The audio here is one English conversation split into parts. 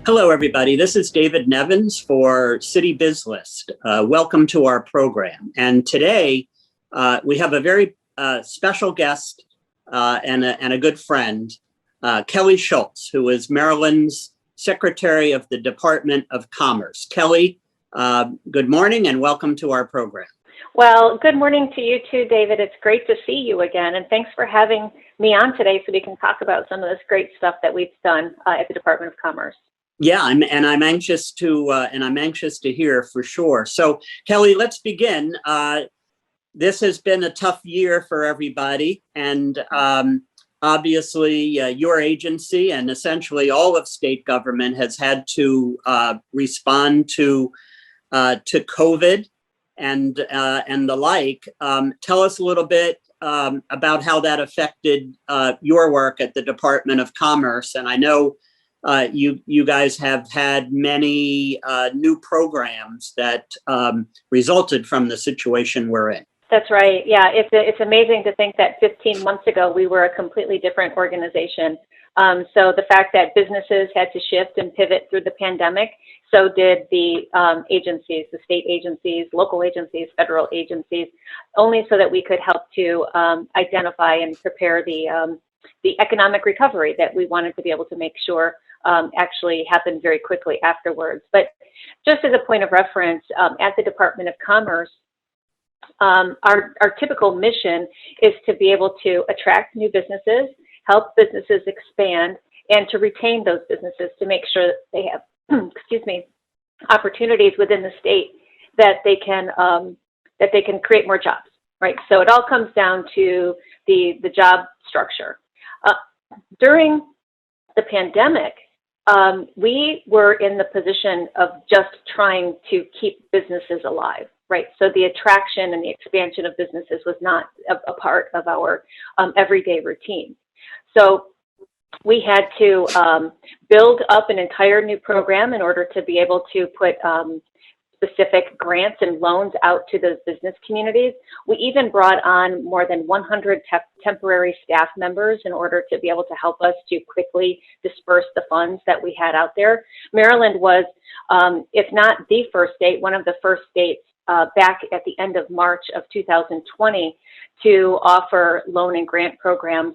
Hello, everybody. This is David Nevins for City Biz List. Welcome to our program. And today we have a very special guest and a good friend, Kelly Schulz, who is Maryland's Secretary of the Department of Commerce. Kelly, good morning and welcome to our program. Well, good morning to you too, David. It's great to see you again. And thanks for having me on today so we can talk about some of this great stuff that we've done at the Department of Commerce. Yeah, I'm anxious to hear for sure. So, Kelly, let's begin. This has been a tough year for everybody, and obviously, your agency and essentially all of state government has had to respond to COVID and the like. Tell us a little bit about how that affected your work at the Department of Commerce, and I know. You guys have had many new programs that resulted from the situation we're in. That's right. Yeah, it's amazing to think that 15 months ago we were a completely different organization. So the fact that businesses had to shift and pivot through the pandemic, so did the agencies, the state agencies, local agencies, federal agencies, only so that we could help to identify and prepare the economic recovery that we wanted to be able to make sure actually happened very quickly afterwards. But just as a point of reference, at the Department of Commerce, our typical mission is to be able to attract new businesses, help businesses expand, and to retain those businesses to make sure that they have, opportunities within the state that they can create more jobs, right? So it all comes down to the job structure. During the pandemic, we were in the position of just trying to keep businesses alive, right? So the attraction and the expansion of businesses was not a part of our everyday routine. So we had to build up an entire new program in order to be able to put specific grants and loans out to those business communities. We even brought on more than 100 temporary staff members in order to be able to help us to quickly disperse the funds that we had out there. Maryland was, if not the first state, one of the first states back at the end of March of 2020 to offer loan and grant programs,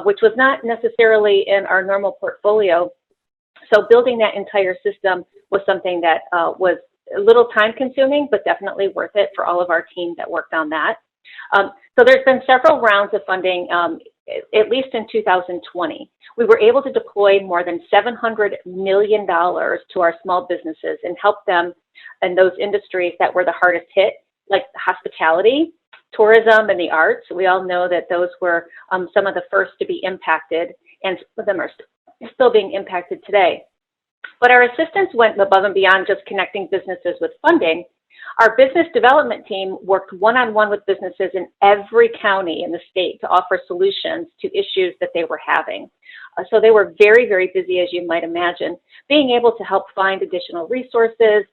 which was not necessarily in our normal portfolio. So building that entire system was something that was a little time consuming, but definitely worth it for all of our team that worked on that. So there's been several rounds of funding, at least in 2020. We were able to deploy more than $700 million to our small businesses and help them in those industries that were the hardest hit, like hospitality, tourism, and the arts. We all know that those were some of the first to be impacted, and some of them are still being impacted today. But our assistance went above and beyond just connecting businesses with funding. Our business development team worked one-on-one with businesses in every county in the state to offer solutions to issues that they were having. So they were very, very busy, as you might imagine, being able to help find additional resources,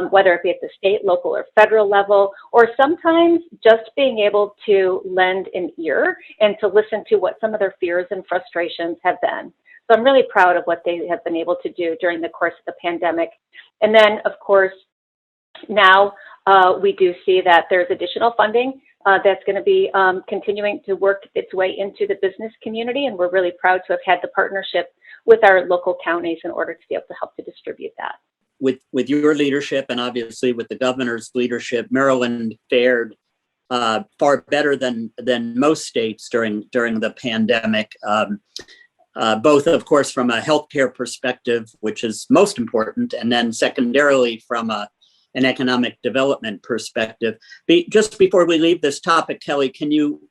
whether it be at the state, local, or federal level, or sometimes just being able to lend an ear and to listen to what some of their fears and frustrations have been. So I'm really proud of what they have been able to do during the course of the pandemic. And then, of course, now we do see that there's additional funding that's going to be continuing to work its way into the business community. And we're really proud to have had the partnership with our local counties in order to be able to help to distribute that. With your leadership and obviously with the governor's leadership, Maryland fared far better than most states during the pandemic. Both, of course, from a healthcare perspective, which is most important, and then secondarily from an economic development perspective. Just before we leave this topic, Kelly, can you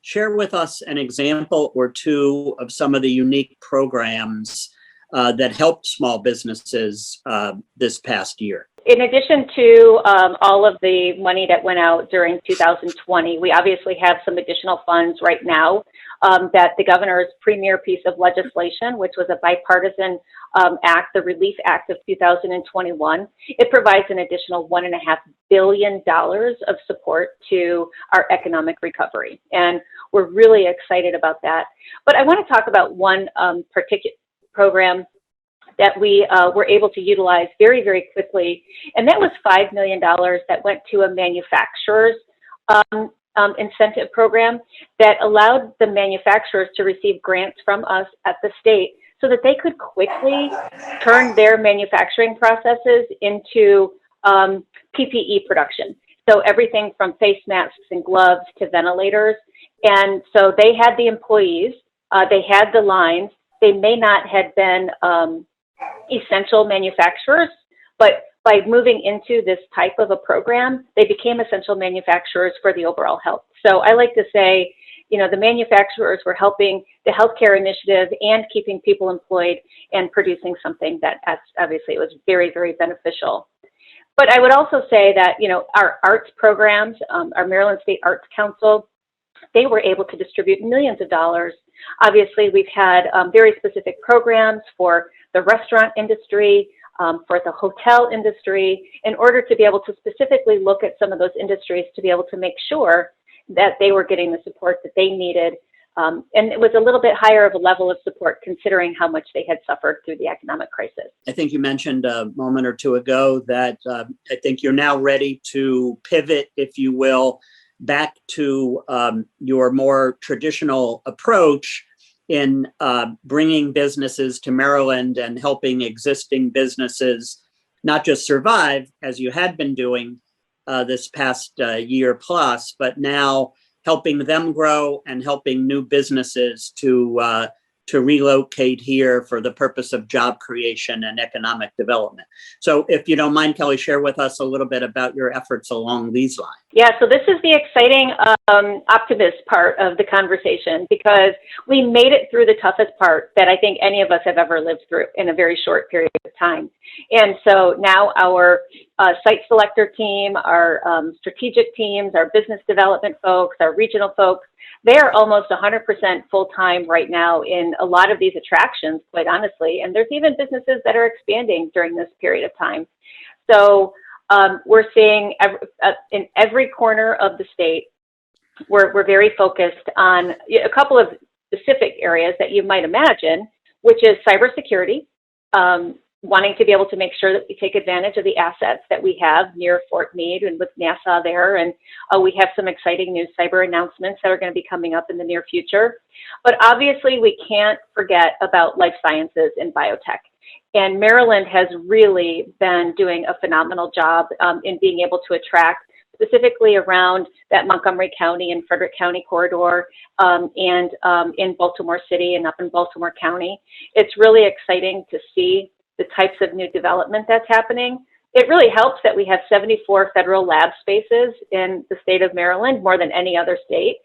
share with us an example or two of some of the unique programs that helped small businesses this past year? In addition to all of the money that went out during 2020, we obviously have some additional funds right now that the governor's premier piece of legislation, which was a bipartisan act, the Relief Act of 2021, it provides an additional $1.5 billion of support to our economic recovery. And we're really excited about that. But I want to talk about one particular program that we were able to utilize very, very quickly. And that was $5 million that went to a manufacturer's incentive program that allowed the manufacturers to receive grants from us at the state so that they could quickly turn their manufacturing processes into PPE production. So everything from face masks and gloves to ventilators. And so they had the employees, they had the lines. They may not have been essential manufacturers, but by moving into this type of a program, they became essential manufacturers for the overall health. So I like to say, you know, the manufacturers were helping the healthcare initiative and keeping people employed and producing something that obviously was very, very beneficial. But I would also say that, you know, our arts programs, our Maryland State Arts Council, they were able to distribute millions of dollars. Obviously, we've had very specific programs for the restaurant industry, for the hotel industry, in order to be able to specifically look at some of those industries to be able to make sure that they were getting the support that they needed. And it was a little bit higher of a level of support considering how much they had suffered through the economic crisis. I think you mentioned a moment or two ago that I think you're now ready to pivot, if you will, back to your more traditional approach in bringing businesses to Maryland and helping existing businesses not just survive, as you had been doing this past year plus, but now helping them grow and helping new businesses to relocate here for the purpose of job creation and economic development. So if you don't mind, Kelly, share with us a little bit about your efforts along these lines. Yeah, so this is the exciting optimist part of the conversation, because we made it through the toughest part that I think any of us have ever lived through in a very short period of time. And so now our site selector team, our strategic teams, our business development folks, our regional folks, they are almost 100% full-time right now in a lot of these attractions, quite honestly. And there's even businesses that are expanding during this period of time. So we're seeing in every corner of the state, we're very focused on a couple of specific areas that you might imagine, which is cybersecurity, wanting to be able to make sure that we take advantage of the assets that we have near Fort Meade and with NASA there. And we have some exciting new cyber announcements that are going to be coming up in the near future. But obviously, we can't forget about life sciences and biotech. And Maryland has really been doing a phenomenal job in being able to attract, specifically around that Montgomery County and Frederick County corridor, and in Baltimore City and up in Baltimore County. It's really exciting to see the types of new development that's happening. It really helps that we have 74 federal lab spaces in the state of Maryland, more than any other state.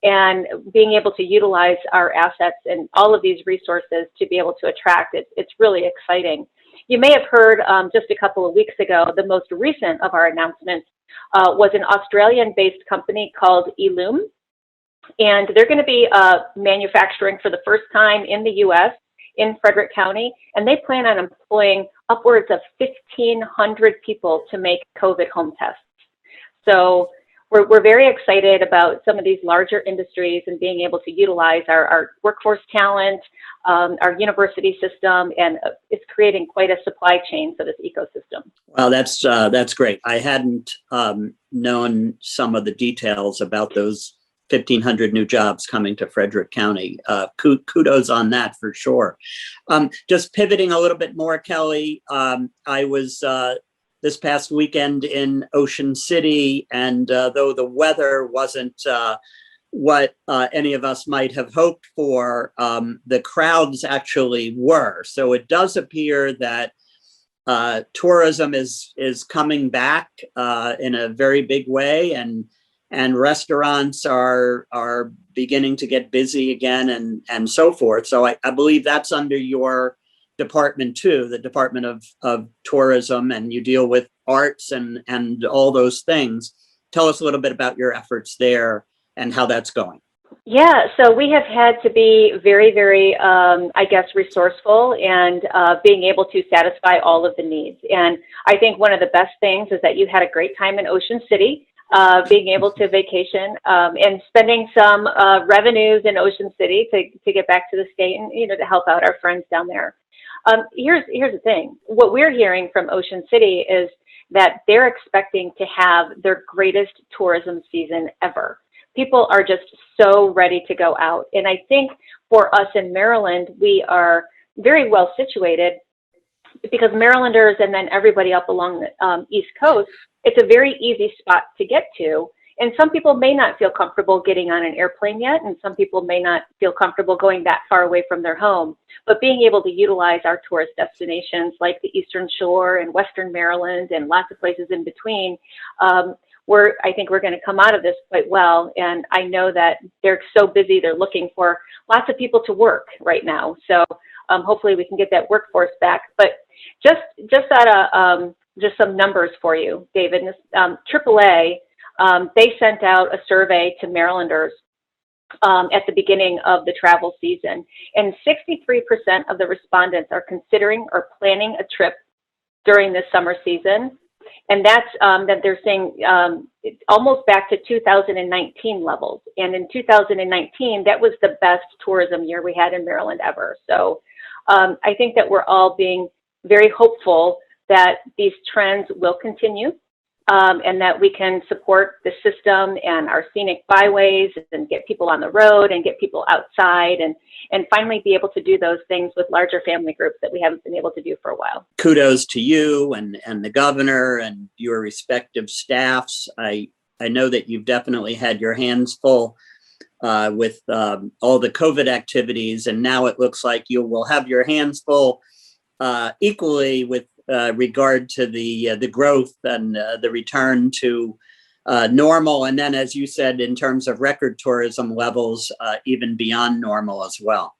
And being able to utilize our assets and all of these resources to be able to attract it, it's really exciting. You may have heard just a couple of weeks ago, the most recent of our announcements was an Australian-based company called Ellume. And they're going to be manufacturing for the first time in the U.S. in Frederick County, and they plan on employing upwards of 1,500 people to make COVID home tests. So we're very excited about some of these larger industries and being able to utilize our workforce talent, our university system, and it's creating quite a supply chain for this ecosystem. Well, that's great. I hadn't known some of the details about those 1,500 new jobs coming to Frederick County. Kudos on that for sure. Just pivoting a little bit more, Kelly, I was this past weekend in Ocean City, and though the weather wasn't what any of us might have hoped for, the crowds actually were. So it does appear that tourism is coming back in a very big way, and restaurants are beginning to get busy again, and so forth. So I believe that's under your department too, the Department of Tourism, and you deal with arts and all those things. Tell us a little bit about your efforts there and how that's going. Yeah, so we have had to be very, very, I guess, resourceful and being able to satisfy all of the needs. And I think one of the best things is that you had a great time in Ocean City, being able to vacation and spending some revenues in Ocean City to get back to the state and, to help out our friends down there. Here's the thing. What we're hearing from Ocean City is that they're expecting to have their greatest tourism season ever. People are just so ready to go out. And I think for us in Maryland, we are very well situated because Marylanders and then everybody up along the East Coast, it's a very easy spot to get to. And some people may not feel comfortable getting on an airplane yet, and some people may not feel comfortable going that far away from their home. But being able to utilize our tourist destinations like the Eastern Shore and Western Maryland and lots of places in between, I think we're going to come out of this quite well. And I know that they're so busy, they're looking for lots of people to work right now. So hopefully we can get that workforce back. But just some numbers for you, David. AAA, they sent out a survey to Marylanders at the beginning of the travel season, and 63% of the respondents are considering or planning a trip during this summer season. And that's that they're saying it's almost back to 2019 levels. And in 2019, that was the best tourism year we had in Maryland ever. So I think that we're all being very hopeful that these trends will continue. And that we can support the system and our scenic byways and get people on the road and get people outside and finally be able to do those things with larger family groups that we haven't been able to do for a while. Kudos to you and the governor and your respective staffs. I know that you've definitely had your hands full with all the COVID activities, and now it looks like you will have your hands full equally with regard to the growth and the return to normal. And then, as you said, in terms of record tourism levels, even beyond normal as well.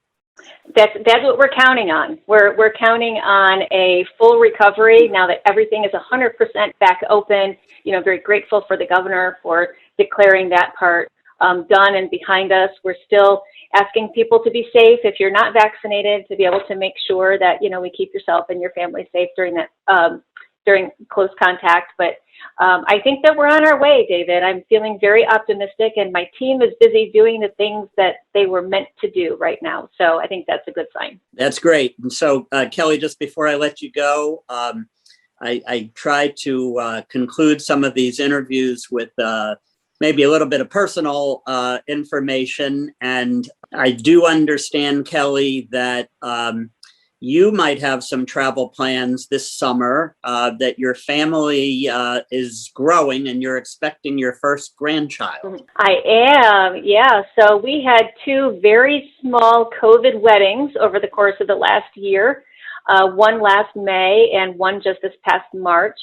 That's what we're counting on. We're counting on a full recovery now that everything is 100% back open. You know, very grateful for the governor for declaring that part done and behind us. We're still asking people to be safe if you're not vaccinated, to be able to make sure that, you know, we keep yourself and your family safe during that during close contact. But I think that we're on our way, David. I'm feeling very optimistic, and my team is busy doing the things that they were meant to do right now. So I think that's a good sign. That's great. And so, Kelly, just before I let you go, I try to conclude some of these interviews with maybe a little bit of personal information. And I do understand, Kelly, that you might have some travel plans this summer, that your family is growing and you're expecting your first grandchild. I am, yeah. So we had two very small COVID weddings over the course of the last year, one last May and one just this past March.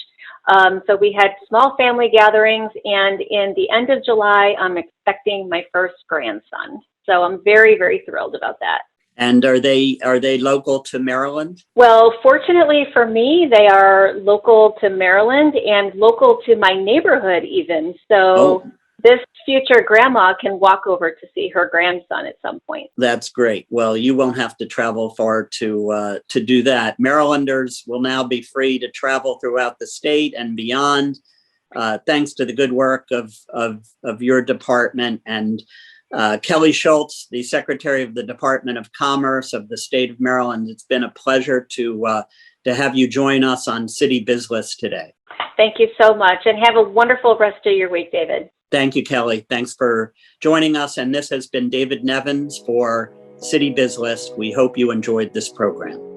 So we had small family gatherings, and in the end of July, I'm expecting my first grandson. So I'm very, very thrilled about that. And are they local to Maryland? Well, fortunately for me, they are local to Maryland and local to my neighborhood even. So this future grandma can walk over to see her grandson at some point. That's great. Well, you won't have to travel far to do that. Marylanders will now be free to travel throughout the state and beyond, thanks to the good work of your department. And Kelly Schulz, the Secretary of the Department of Commerce of the state of Maryland, it's been a pleasure to have you join us on City Biz List today. Thank you so much, and have a wonderful rest of your week, David. Thank you, Kelly. Thanks for joining us. And this has been David Nevins for City Biz List. We hope you enjoyed this program.